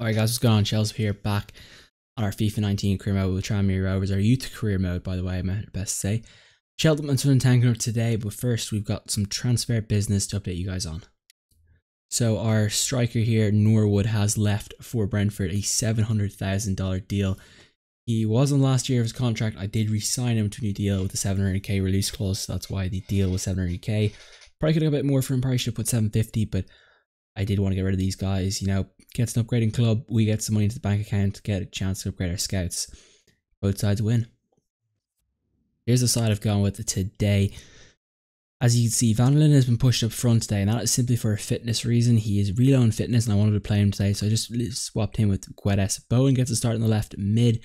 Alright guys, what's going on? Shellz here, back on our FIFA 19 career mode with Tranmere Rovers, our youth career mode, by the way, I'm best to say. Sheldon and Tanker today, but first we've got some transfer business to update you guys on. So our striker here, Norwood, has left for Brentford, a $700,000 deal. He was on last year of his contract. I did re-sign him to a new deal with a 700k release clause, so that's why the deal was 700k. Probably could have got a bit more for him, probably should have put 750, but I did want to get rid of these guys. You know, gets an upgrading club, we get some money into the bank account, get a chance to upgrade our scouts. Both sides win. Here's the side I've gone with today. As you can see, Van der Linden has been pushed up front today, and that is simply for a fitness reason. He is really low in fitness, and I wanted to play him today, so I just swapped him with Guedes. Bowen gets a start on the left mid.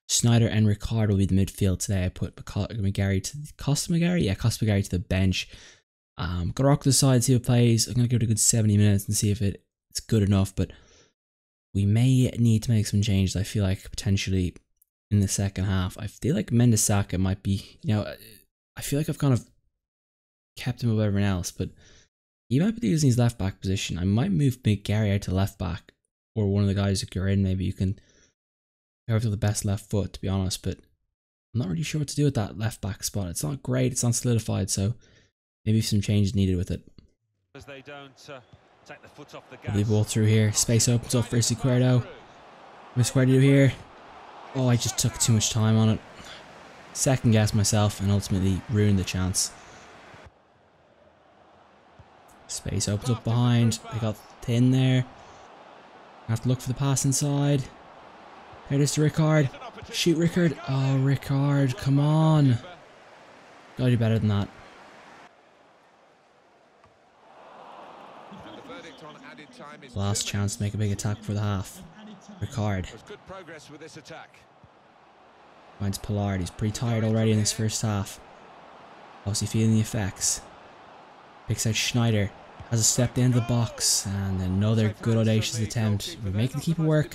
Schneider and Ricard will be the midfield today. I put McGarry to Costa McGarry to the bench. Gonna rock the side, see what plays. I'm gonna give it a good 70 minutes and see if it's good enough, but we may need to make some changes. I feel like potentially in the second half. I feel like Mendesaka might be, you know, I feel like I've kind of kept him above everyone else, but he might be using his left back position. I might move McGarry out to left back, or one of the guys that you're in. Maybe you can go to the best left foot, to be honest, but I'm not really sure what to do with that left back spot. It's not great, it's not solidified, so maybe some change needed with it. As they don't take the foot off the gas. Lovely ball through here. Space opens up for Izquierdo. What's Izquierdo do here? Oh, I just took too much time on it. Second guessed myself and ultimately ruined the chance. Space opens up behind. I got thin there. I have to look for the pass inside. There it is to Ricard. Shoot Ricard. Oh, Ricard, come on. Gotta do better than that. Last chance to make a big attack for the half. Ricard finds Pollard. He's pretty tired already in this first half. Obviously feeling the effects. Picks out Schneider. Has a step into the box. And another good audacious attempt. We're making the keeper work.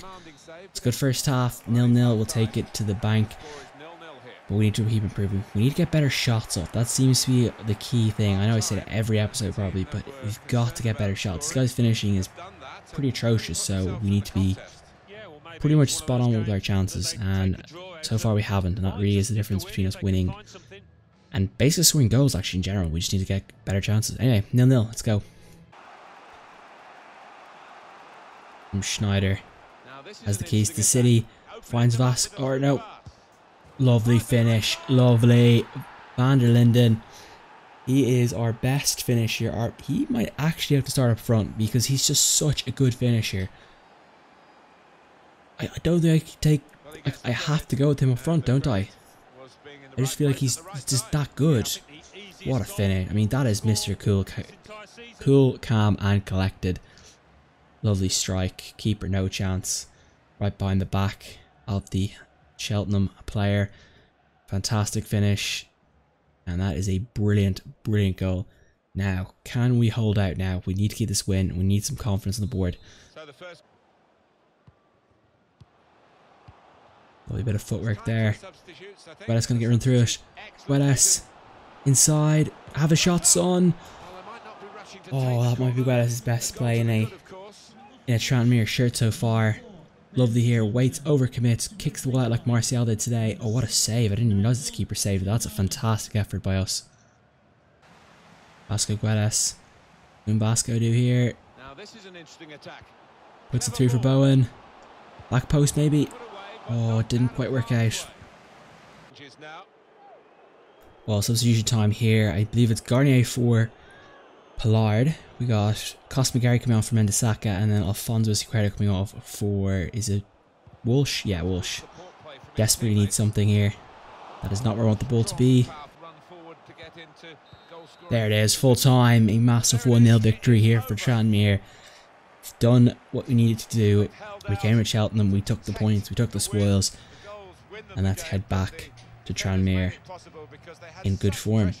It's a good first half. 0-0. We'll take it to the bank. But we need to keep improving. We need to get better shots up. That seems to be the key thing. I know I say it every episode probably, but we've got to get better shots. This guy's finishing is pretty atrocious, so we need to be pretty much spot on with our chances, and so far we haven't, and that really is the difference between us winning and basically scoring goals actually in general. We just need to get better chances. Anyway, 0-0, let's go. From Schneider has the keys to the city, finds no. Lovely finish, lovely. Van der Linden, he is our best finisher. He might actually have to start up front because he's just such a good finisher. I don't think I can take, I have to go with him up front, don't I? I just feel like he's just that good. What a finish. I mean, that is Mr. Cool, calm and collected. Lovely strike. Keeper no chance. Right behind the back of the Cheltenham player. Fantastic finish. And that is a brilliant, brilliant goal. Now, can we hold out now? We need to keep this win. We need some confidence on the board. Lovely bit of footwork there. Guedes going to get run through it. Guedes inside. Have a shot, son. Oh, that might be Guedes' best play in a Tranmere shirt so far. Lovely here. Waits, overcommits, kicks the ball out like Martial did today. Oh, what a save. I didn't even notice the keeper saved it. That's a fantastic effort by us. Vasco Guedes. What can Vasco do here? Puts it through for Bowen. Back post maybe. Oh, it didn't quite work out. Well, substitution time here. I believe it's Garnier for Pollard. We got Costa McGarry coming on for Mendesaka, and then Alfonso Izquierdo coming off for, is it Walsh? Yeah, Walsh. Desperately need something here. That is not where I want the ball to be. There it is, full time. A massive 1-0 victory here for Tranmere. We've done what we needed to do. We came with Cheltenham, we took the points, we took the spoils, and let's head back to Tranmere in good form.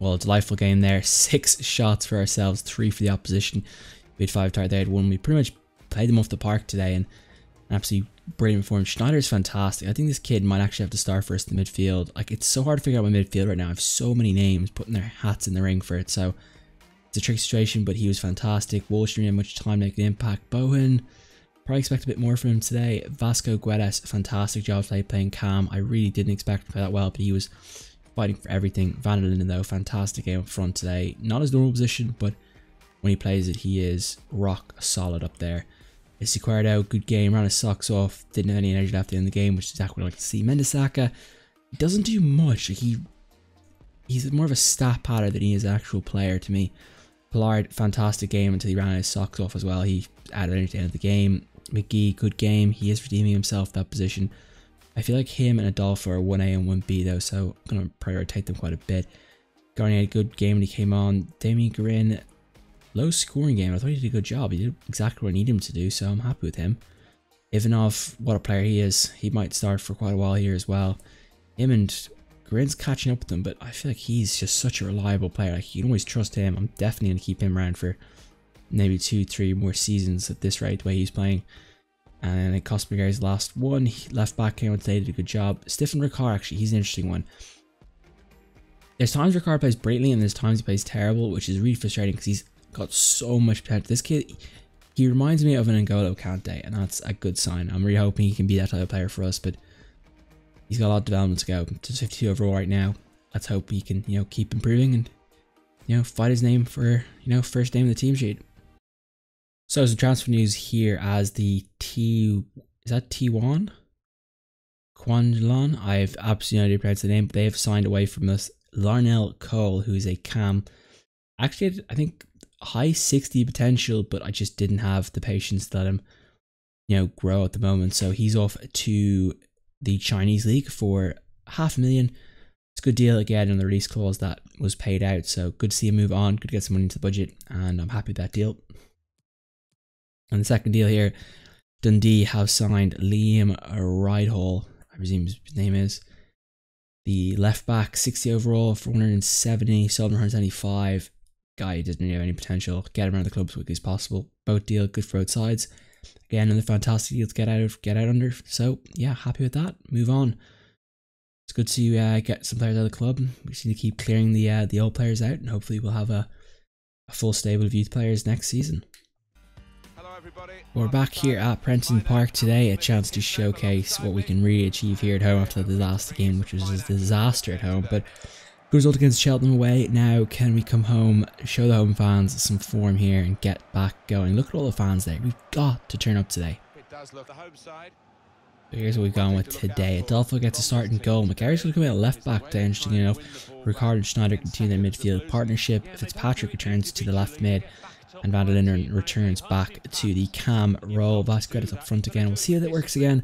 Well, a delightful game there. 6 shots for ourselves, 3 for the opposition. We had 5 target, they had 1. We pretty much played them off the park today, and absolutely brilliant form. Schneider's fantastic. I think this kid might actually have to start first in the midfield. Like, it's so hard to figure out my midfield right now. I have so many names putting their hats in the ring for it, so it's a tricky situation, but he was fantastic. Walsh didn't have much time making an impact. Bowen Probably expect a bit more from him today. Vasco Guedes, fantastic job today playing Cam. I really didn't expect him to play that well, but he was fighting for everything. Van der Linden though, fantastic game up front today. Not his normal position, but when he plays it, he is rock solid up there. Isiquardo, good game, ran his socks off, didn't have any energy left in the game, which is exactly what I like to see. Mendesaka, he doesn't do much. Like he's more of a stat patter than he is an actual player to me. Pollard, fantastic game until he ran his socks off as well. He added energy at the end of the game. McGee, good game. He is redeeming himself that position. I feel like him and Adolfo are 1A and 1B though, so I'm going to prioritize them quite a bit. Garnier had a good game when he came on. Damien Guerin, low scoring game. I thought he did a good job. He did exactly what I needed him to do, so I'm happy with him. Ivanov, what a player he is. He might start for quite a while here as well. Him and Guerin's catching up with him, but I feel like he's just such a reliable player. Like, you can always trust him. I'm definitely going to keep him around for maybe 2-3 more seasons at this rate, the way he's playing. And then Cosmagary's last one. He left back came on today, did a good job. Stefan Ricard, actually, he's an interesting one. There's times Ricard plays brilliantly and there's times he plays terrible, which is really frustrating because he's got so much potential. This kid, he reminds me of an N'Golo Kante, and that's a good sign. I'm really hoping he can be that type of player for us, but he's got a lot of development to go. Just 52 overall right now. Let's hope he can, keep improving and, fight his name for, first name in the team sheet. So some transfer news here as the is that T1? Quanlon? I've absolutely no idea how to pronounce the name, but they have signed away from us Larnell Cole, who is a cam. Actually, I think high 60 potential, but I just didn't have the patience to let him, grow at the moment. So he's off to the Chinese league for $500,000. It's a good deal again on the release clause that was paid out. So good to see him move on. Good to get some money into the budget, and I'm happy with that deal. And the second deal here, Dundee have signed Liam Rydhall, I presume his name is. The left back, 60 overall for 170, sold him 175. Guy doesn't really have any potential. Get him around the club as quickly as possible. Both deal, good for both sides. Again, another fantastic deal to get out under. So yeah, happy with that. Move on. It's good to get some players out of the club. We just need to keep clearing the old players out, and hopefully we'll have a full stable of youth players next season. We're back here at Prenton Park today, a chance to showcase what we can really achieve here at home after the last game, which was a disaster at home. But good result against Cheltenham away. Now can we come home, show the home fans some form here and get back going? Look at all the fans there. We've got to turn up today. So here's what we've gone with today. Adolfo gets a start in goal. McGarry's going to come in at left back today, interestingly enough. Ricard and Schneider continue their midfield partnership. Fitzpatrick returns to the left mid, and Van der Linden returns back to the cam role. Vasquez up front again. We'll see how that works again.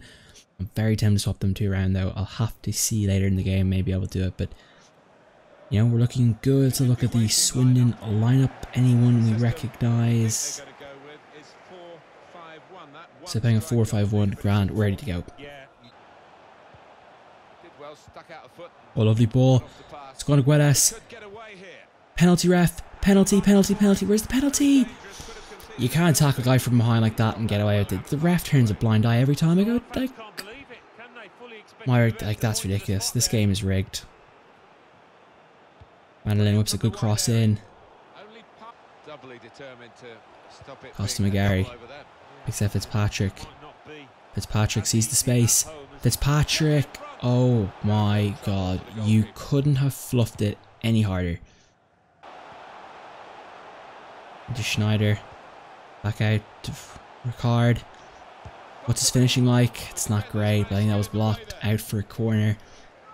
I'm very tempted to swap them two around though. I'll have to see later in the game. Maybe I will do it, but we're looking good. So look at the Swindon lineup. Anyone we recognise? So playing a 4-5-1, grand, ready to go. Oh, lovely ball. Squad of Guedes. Penalty ref. Penalty. Where's the penalty? You can't tackle a guy from behind like that and get away with it. The ref turns a blind eye every time. I go, like that's ridiculous. This game is rigged. Mandolin whips a good cross in. Costa McGarry. Except Fitzpatrick. Fitzpatrick sees the space. Fitzpatrick. Oh my god. You couldn't have fluffed it any harder. Into Schneider. Back out to Ricard. What's his finishing like? It's not great, but I think that was blocked out for a corner.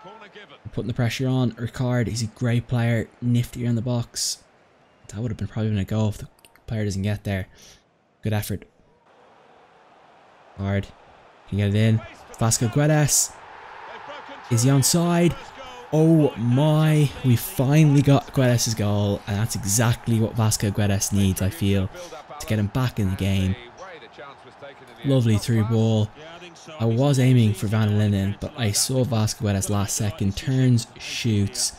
We're putting the pressure on. Ricard, he's a great player. Nifty around the box. That would have probably been a goal if the player doesn't get there. Good effort. Hard. Can you get it in? Vasco Guedes. Is he onside? Oh my, we finally got Guedes' goal, and that's exactly what Vasco Guedes needs, I feel, to get him back in the game. Lovely through ball. I was aiming for Van der Linden, but I saw Vasco Guedes last second, turns, shoots.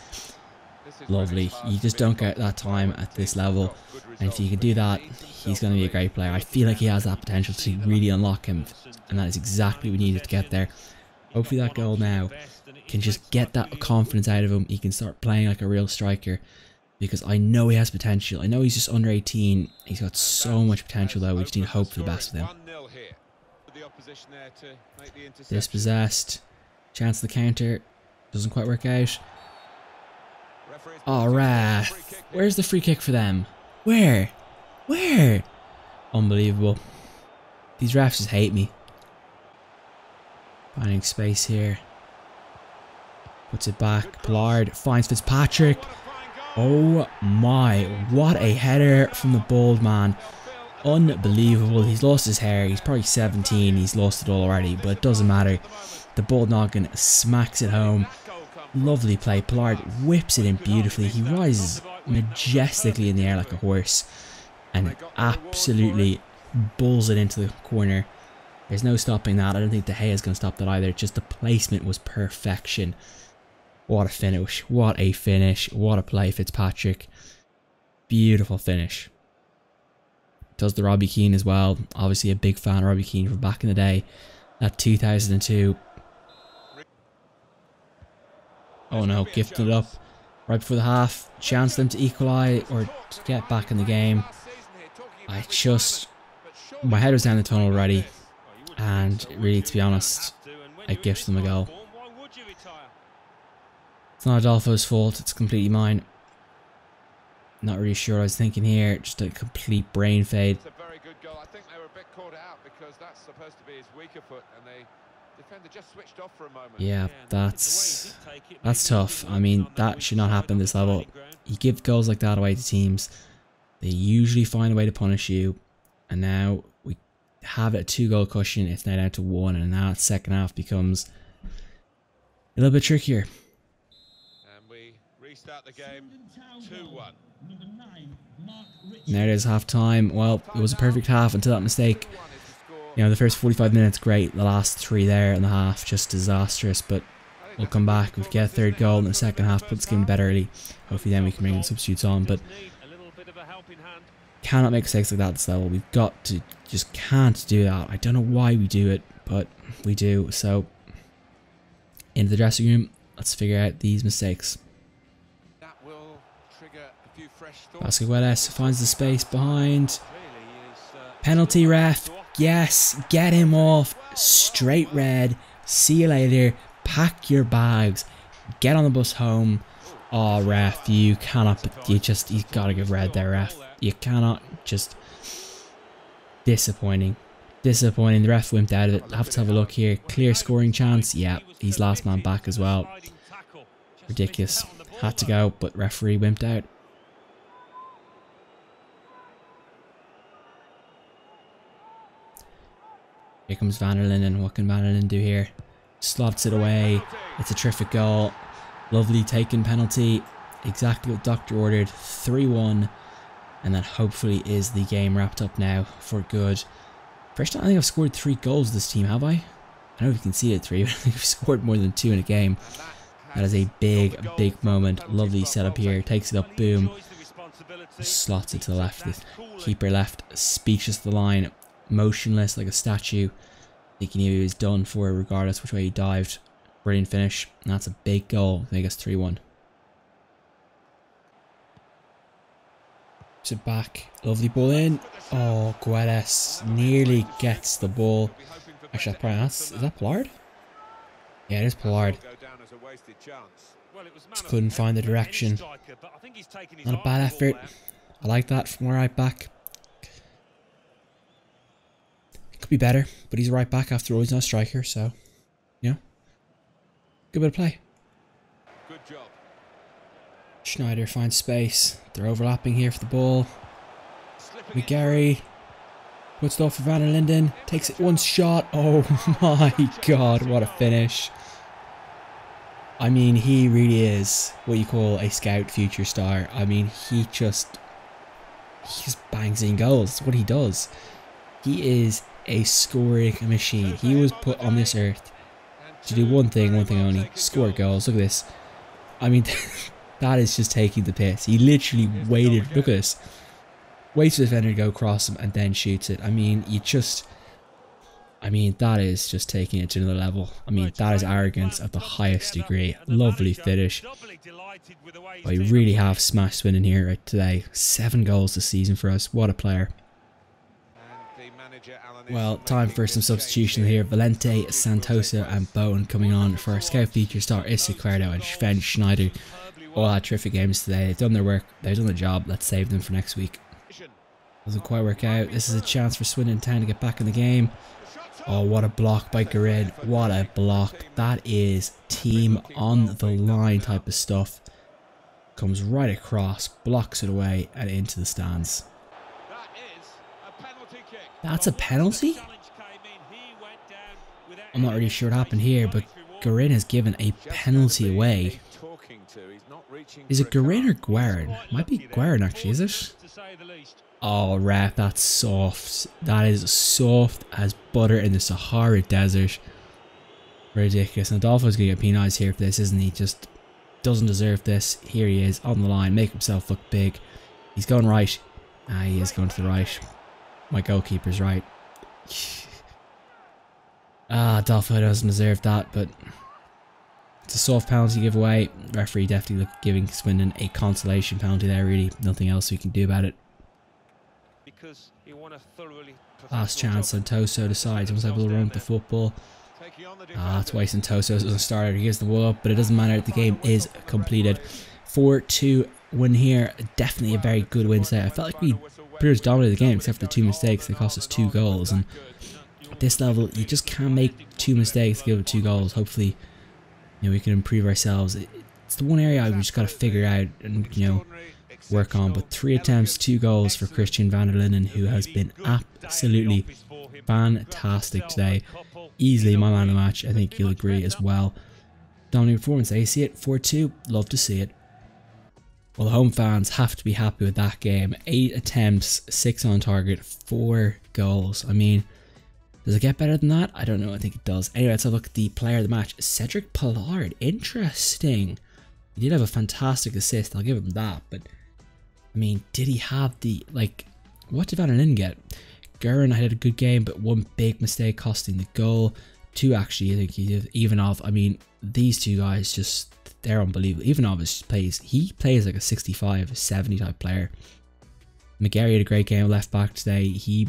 Lovely. You just don't get that time at this level, and if you can do that, he's going to be a great player. I feel like he has that potential to really unlock him, and that is exactly what we needed to get there. Hopefully that goal now can just get that confidence out of him. He can start playing like a real striker, because I know he has potential. I know he's just under 18. He's got so much potential though. We just need to hope for the best with him. Dispossessed. Chance of the counter. Doesn't quite work out. Oh, ref. Where's the free kick for them? Where? Where? Unbelievable. These refs just hate me. Finding space here. Puts it back. Pollard finds Fitzpatrick. Oh my. What a header from the bald man. Unbelievable. He's lost his hair. He's probably 17. He's lost it all already. But it doesn't matter. The bald noggin smacks it home. Lovely play. Pollard whips it in beautifully. He rises majestically in the air like a horse. And absolutely bulls it into the corner. There's no stopping that. I don't think De Gea is going to stop that either. Just the placement was perfection. What a finish. What a finish. What a play, Fitzpatrick. Beautiful finish. Does the Robbie Keane as well. Obviously a big fan of Robbie Keane from back in the day. That 2002. Oh no, gifted it up. Right before the half. Chance them to equalise or to get back in the game. My head was down the tunnel already. And really, to be honest, I gifted them a goal. It's not Adolfo's fault, it's completely mine. Not really sure what I was thinking here, just a complete brain fade. It's a very good goal. I think they were a bit caught out because that's supposed to be his weaker foot and the defender just switched off for a moment. Yeah, that's tough. I mean, that should not happen this level. You give goals like that away to teams, they usually find a way to punish you. And now we have a 2-goal cushion, it's now down to 1, and now the second half becomes a little bit trickier. And we restart the game 2-1. There it is, half time. Well, it was a perfect half until that mistake. You know, the first 45 minutes great, the last 3 there in the half just disastrous, but we'll come back. We've got a 3rd goal in the second half, put this game to bed early. Hopefully then we can bring in substitutes on, but cannot make mistakes like that at this level. We've got to, just can't do that. I don't know why we do it, but we do. So into the dressing room, let's figure out these mistakes. Vasquez finds the space behind. Penalty, ref. Yes, get him off. Straight red. See you later. Pack your bags. Get on the bus home. Oh, ref, you cannot. You gotta give red there, ref. You cannot just. Disappointing. Disappointing. The ref wimped out of it. Have to have a look here. Clear scoring chance. Yeah, he's last man back as well. Ridiculous. Had to go, but referee wimped out. Here comes Van der Linden. What can Van der Linden do here? Slots it away. It's a terrific goal. Lovely taken penalty. Exactly what Doctor ordered. 3-1. And that hopefully is the game wrapped up now for good. First time I think I've scored 3 goals with this team, have I? I don't know if you can see it 3, but I think we've scored more than 2 in a game. That is a big moment. Lovely setup here. Takes it up, boom. Just slots it to the left. The keeper left, speechless to the line. Motionless like a statue. I think he knew he was done for regardless which way he dived. Brilliant finish. And that's a big goal to make us 3-1. Sit back. Lovely ball in. Oh, Guedes nearly gets the ball. Actually, is that Pollard? Yeah, it is Pollard. Just couldn't find the direction. Not a bad effort. I like that from a right back. Could be better, but he's a right back after all. He's not a striker, so you know, good bit of play. Good job. Schneider finds space. They're overlapping here for the ball. McGarry puts it off for Van der Linden. Takes it one shot. Oh my god, what a finish! I mean, he really is what you call a scout future star. I mean, he just bangs in goals. That's what he does. He is a scoring machine. He was put on this earth to do one thing only: score goals. Look at this. I mean, that is just taking the piss. He literally waited. Look at this. Waits for the defender to go across him and then shoots it. I mean, that is just taking it to another level. I mean, that is arrogance at the highest degree. Lovely finish. I really have smashed winning here right today. 7 goals this season for us. What a player. Well, time for some substitution here. Valente, Santoso and Bowen coming on for our scout feature star Izquierdo and Sven Schneider. All had terrific games today. They've done their work. They've done the job. Let's save them for next week. Doesn't quite work out. This is a chance for Swindon Town to get back in the game. Oh, what a block by Garin. What a block. That is team on the line type of stuff. Comes right across, blocks it away and into the stands. That's a penalty? I'm not really sure what happened here, but Garin has given a penalty away. Is it Garin or Guerin? Might be Guerin actually, is it? Oh, ref, that's soft. That is soft as butter in the Sahara Desert. Ridiculous. And Adolfo's going to get penalised here for this, isn't he? Just doesn't deserve this. Here he is on the line, make himself look big. He's going right. Ah, he is going to the right. My goalkeeper's right. Adolfo doesn't deserve that, but it's a soft penalty giveaway. Referee definitely giving Swindon a consolation penalty there, really. Nothing else we can do about it. Last chance, Santoso decides he wants to have a little run with the football. That's why Santoso doesn't start. He gives the ball up, but it doesn't matter. The game is completed. 4-2 win here. Definitely a very good win today. I felt like we pretty much dominated the game except for the 2 mistakes that cost us 2 goals. And at this level, you just can't make 2 mistakes to give up 2 goals. Hopefully, you know, we can improve ourselves. It's the one area we just got to figure out and, you know, work on. But 3 attempts, 2 goals for Christian van der Linden, who has been absolutely fantastic today. Easily my man of the match. I think you'll agree as well. Dominating performance. I see it. 4-2. Love to see it. Well, the home fans have to be happy with that game. 8 attempts, 6 on target, 4 goals. I mean, does it get better than that? I don't know. I think it does. Anyway, let's have a look at the player of the match. Cedric Pollard. Interesting. He did have a fantastic assist. I'll give him that. But, I mean, did he have the, like, what did Van der Linden get? Guerin had a good game, but 1 big mistake costing the goal. 2 actually, I think he did. Ivanov, I mean, these 2 guys just, they're unbelievable. Ivanov he plays like a 65, 70 type player. McGarry had a great game left back today. He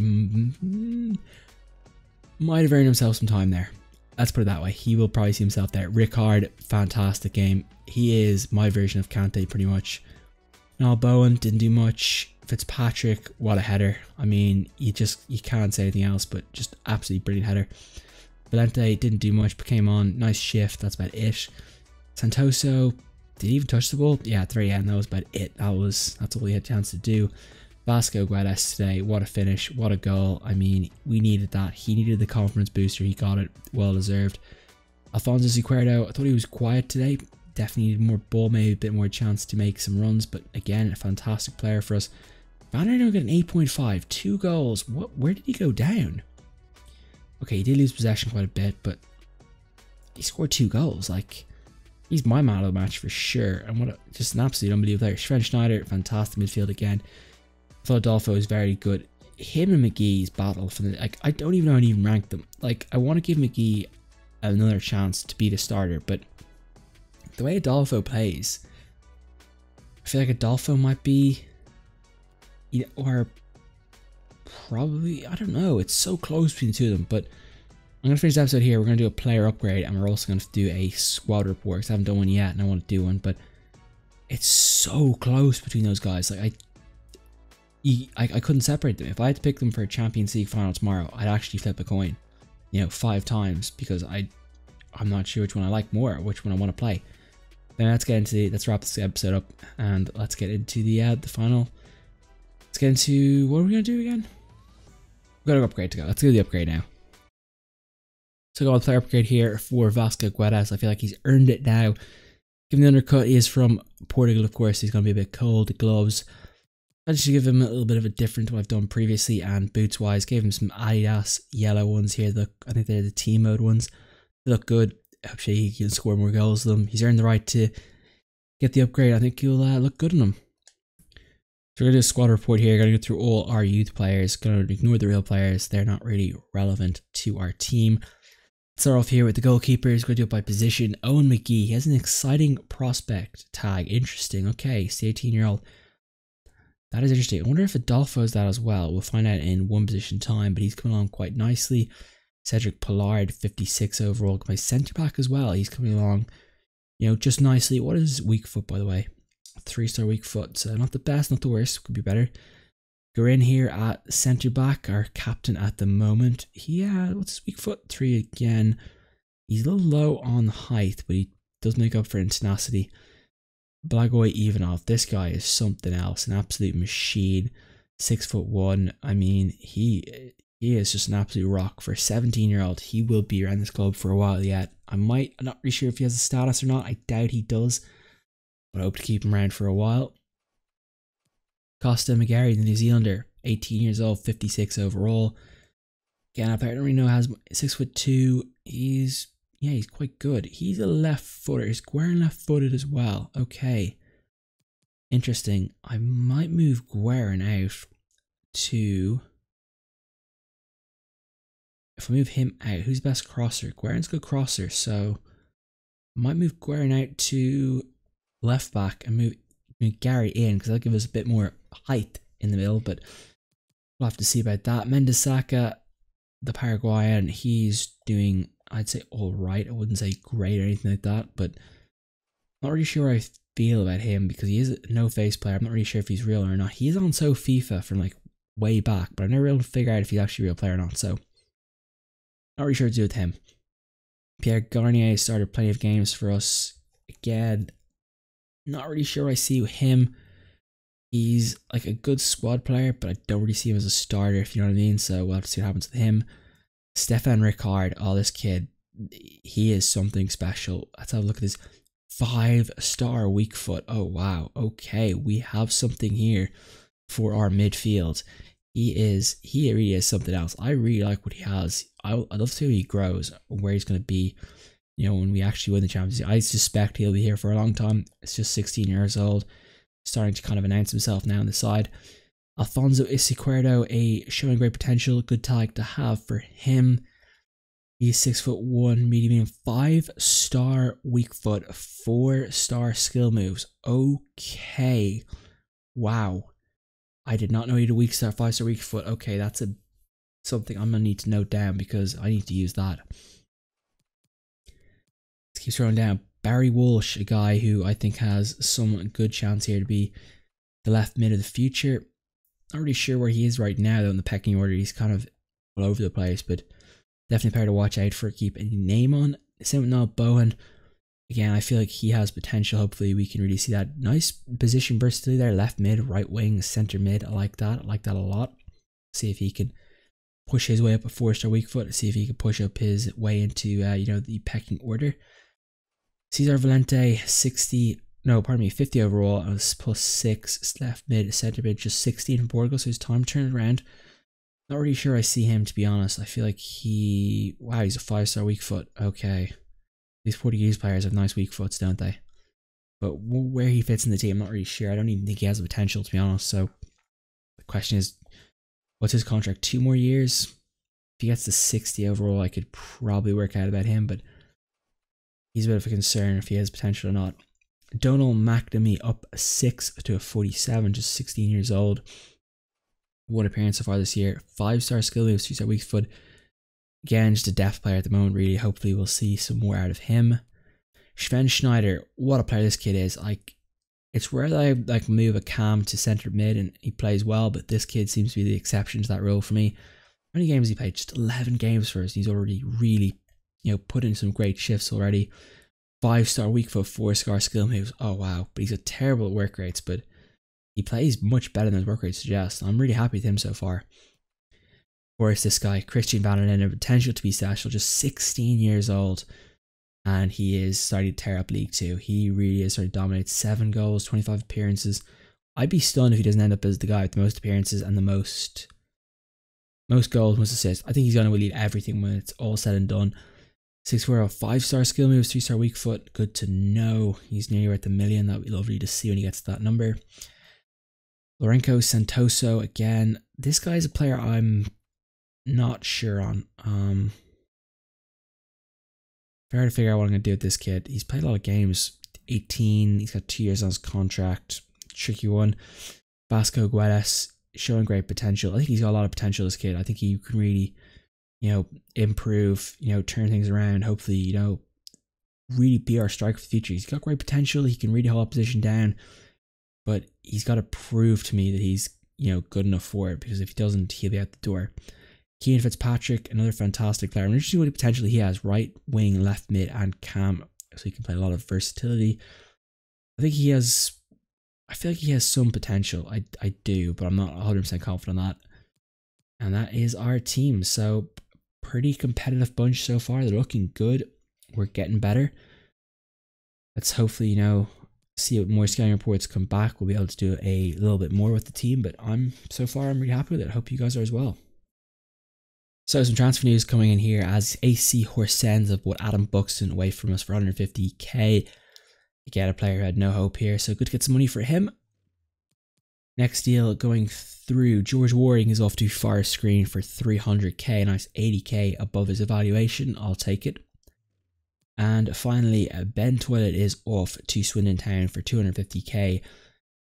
might have earned himself some time there. Let's put it that way. He will probably see himself there. Rickard, fantastic game. He is my version of Kante pretty much. No, Bowen didn't do much. Fitzpatrick, what a header. I mean, you can't say anything else, but just absolutely brilliant header. Valente didn't do much, but came on. Nice shift, that's about it. Santoso, did he even touch the ball? Yeah, at the very end, that was about it. That's all he had a chance to do. Vasco Guedes today, what a finish, what a goal. I mean, we needed that. He needed the confidence booster, he got it, well deserved. Alfonso Izquierdo, I thought he was quiet today. Definitely needed more ball, maybe a bit more chance to make some runs, but again, a fantastic player for us. Van der Linden got an 8.5, 2 goals. Where did he go down? Okay, he did lose possession quite a bit, but he scored 2 goals. Like, he's my man of the match for sure. And just an absolute unbelievable player. Sven Schneider, fantastic midfield again. I thought Adolfo was very good. Him and McGee's battle for the, like, I don't even know how to even rank them. Like, I want to give McGee another chance to be the starter, but the way Adolfo plays, I feel like Adolfo might be, or probably, I don't know, it's so close between the 2 of them. But I'm going to finish the episode here. We're going to do a player upgrade, and we're also going to do a squad report, because I haven't done one yet and I want to do one. But it's so close between those guys. Like, I couldn't separate them. If I had to pick them for a Champions League final tomorrow, I'd actually flip a coin, 5 times, because I'm not sure which one I like more, or which one I want to play. Then let's wrap this episode up, and let's get into the final. Let's get into, what are we going to do again? We've got an upgrade to go. Let's do the upgrade now. So go on player upgrade here for Vasco Guedes. I feel like he's earned it now. Given the undercut, he is from Portugal, of course. He's going to be a bit cold. The gloves, I just give him a little bit of a different to what I've done previously. And boots wise, gave him some Adidas yellow ones here. I think they're the team mode ones. They look good. Hopefully he can score more goals than them. He's earned the right to get the upgrade. I think he'll look good in them. So we're going to do a squad report here. Going to go through all our youth players. Going to ignore the real players. They're not really relevant to our team. Let's start off here with the goalkeepers. Going to do it by position. Owen McGee. He has an exciting prospect tag. Interesting. Okay, he's the 18-year-old. That is interesting. I wonder if Adolfo's that as well. We'll find out in one position time, but he's coming along quite nicely. Cedric Pollard, 56 overall. My centre back as well. He's coming along, you know, just nicely. What is weak foot, by the way? 3-star weak foot. So not the best, not the worst. Could be better. Go in here at centre back, our captain at the moment. What's his weak foot? 3 again. He's a little low on height, but he does make up for it in tenacity. Blagoy Ivanov, this guy is something else, an absolute machine. 6'1". I mean, he is just an absolute rock for a 17-year-old. He will be around this club for a while yet. I'm not really sure if he has a status or not. I doubt he does, but I hope to keep him around for a while. Costa McGarry, the New Zealander, 18 years old, 56 overall. Again, I don't really know, has 6'2". He's quite good. He's a left footer. He's Guerin left footed as well. Okay. Interesting. I might move Guerin out to... If I move him out, who's the best crosser? Guerin's a good crosser, so I might move Guerin out to left back and move Gary in, because that'll give us a bit more height in the middle, but we'll have to see about that. Mendesaka, the Paraguayan, he's doing, I'd say, alright. I wouldn't say great or anything like that, but I'm not really sure how I feel about him, because he is a no-face player. I'm not really sure if he's real or not. He's on FIFA from like way back, but I've never been able to figure out if he's actually a real player or not, so not really sure what to do with him. Pierre Garnier started plenty of games for us. Again, not really sure what I see with him. He's like a good squad player, but I don't really see him as a starter, if you know what I mean. So we'll have to see what happens with him. Stefan Ricard, this kid, he is something special. Let's have a look at this 5-star weak foot. Oh wow, okay, we have something here for our midfield. He really is something else. I really like what he has. I'd love to see how he grows, where he's going to be, you know, when we actually win the Champions League. I suspect he'll be here for a long time. It's just 16 years old, starting to kind of announce himself now on the side. Alfonso Izquierdo, showing great potential, good tag to have for him. He's 6'1", medium, 5-star weak foot, 4-star skill moves. Okay, wow. I did not know he had a 5-star weak foot. Okay, that's something I'm gonna need to note down, because I need to use that. Let's keep scrolling down. Barry Walsh, a guy who I think has some good chance here to be the left mid of the future. Not really sure where he is right now though in the pecking order. He's kind of all over the place, but definitely a player to watch out for, keep any name on. Same with Noel Bowen. Again, I feel like he has potential. Hopefully we can really see that. Nice position versatility there. Left mid, right wing, center mid. I like that. I like that a lot. See if he can push his way up a 4-star weak foot. See if he can push up his way into the pecking order. Cesar Valente, 50 overall, and +6 left mid, center mid, just 16 from Portugal, so his time turned around. Not really sure I see him, to be honest. I feel like he's a 5-star weak foot. Okay. These Portuguese players have nice weak foots, don't they? But where he fits in the team, I'm not really sure. I don't even think he has the potential, to be honest. So the question is, what's his contract? 2 more years? If he gets to 60 overall, I could probably work out about him, but he's a bit of a concern if he has potential or not. Donald McNamee up 6 to a 47, just 16 years old. 1 appearance so far this year. 5-star skill moves, 2-star weak foot. Again, just a depth player at the moment, really. Hopefully we'll see some more out of him. Sven Schneider, what a player this kid is. It's rare that I move a cam to centre mid and he plays well, but this kid seems to be the exception to that rule for me. How many games has he played? Just 11 games for us. He's already really, put in some great shifts already. 5-star weak foot, 4-star skill moves. Oh wow, but he's got terrible work rates, but he plays much better than his work rates suggest. I'm really happy with him so far. Of course, this guy, Christian Van Den, potential to be special, just 16 years old, and he is starting to tear up League 2. He really is starting to dominate. 7 goals, 25 appearances. I'd be stunned if he doesn't end up as the guy with the most appearances and the most goals, most assists. I think he's going to lead everything when it's all said and done. 6'4", 5-star skill moves, 3-star weak foot. Good to know. He's nearly at the million. That would be lovely to see when he gets to that number. Lorenzo Santoso, again. This guy's a player I'm not sure on. Fair to figure out what I'm going to do with this kid. He's played a lot of games. 18. He's got 2 years on his contract. Tricky one. Vasco Guedes showing great potential. I think he's got a lot of potential, this kid. I think he can really, improve, turn things around. Hopefully, really be our striker for the future. He's got great potential. He can really hold opposition down, but he's got to prove to me that he's, good enough for it, because if he doesn't, he'll be out the door. Keane Fitzpatrick, another fantastic player. I'm interested in what potential he has, right wing, left mid, and cam, so he can play a lot of versatility. I feel like he has some potential. I do, but I'm not 100% confident on that. And that is our team. So, pretty competitive bunch so far. They're looking good. We're getting better. Let's hopefully, see what more scouting reports come back. We'll be able to do a little bit more with the team, but so far I'm really happy with it. I hope you guys are as well. So some transfer news coming in here as AC Horsens have bought Adam Buxton away from us for 150k. Again, a player who had no hope here, so good to get some money for him. Next deal going through, George Waring is off to Forest Green for 300k, nice 80k above his evaluation. I'll take it. And finally, Ben Toilet is off to Swindon Town for 250k.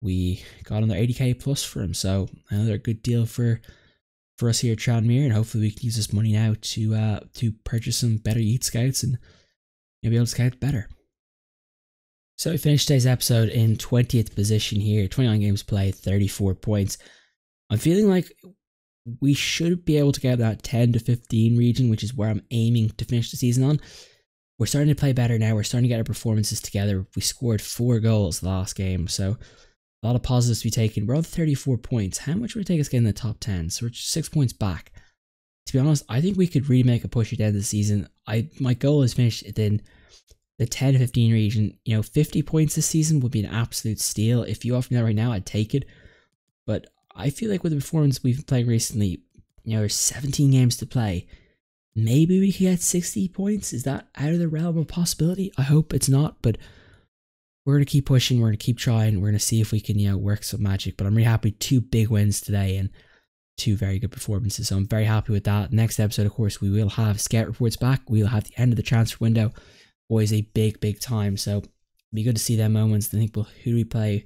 We got another 80k plus for him, so another good deal for us here at Tranmere, and hopefully we can use this money now to purchase some better youth scouts and be able to scout better. So we finished today's episode in 20th position here, 29 games played, 34 points. I'm feeling like we should be able to get that 10 to 15 region, which is where I'm aiming to finish the season on. We're starting to play better now. We're starting to get our performances together. We scored 4 goals last game, so a lot of positives to be taken. We're on 34 points. How much would it take us to get in the top 10? So we're just 6 points back. To be honest, I think we could really make a push at the end of the season. My goal is finished in the 10 to 15 region. 50 points this season would be an absolute steal. If you offer me that right now, I'd take it. But I feel like with the performance we've been playing recently, there's 17 games to play. Maybe we can get 60 points. Is that out of the realm of possibility? I hope it's not, but we're going to keep pushing. We're going to keep trying. We're going to see if we can, work some magic. But I'm really happy. 2 big wins today and 2 very good performances. So I'm very happy with that. Next episode, of course, we will have scout reports back. We will have the end of the transfer window. Always a big time. So it'll be good to see them moments. I think, well, who do we play?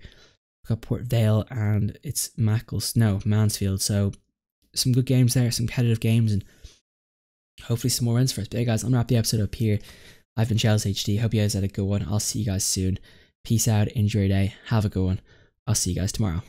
We've got Port Vale and it's Mansfield. So some good games there, some competitive games, and hopefully some more wins for us. But hey guys, I'm going to wrap the episode up here. I've been ShellzHD. Hope you guys had a good one. I'll see you guys soon. Peace out. Enjoy your day. Have a good one. I'll see you guys tomorrow.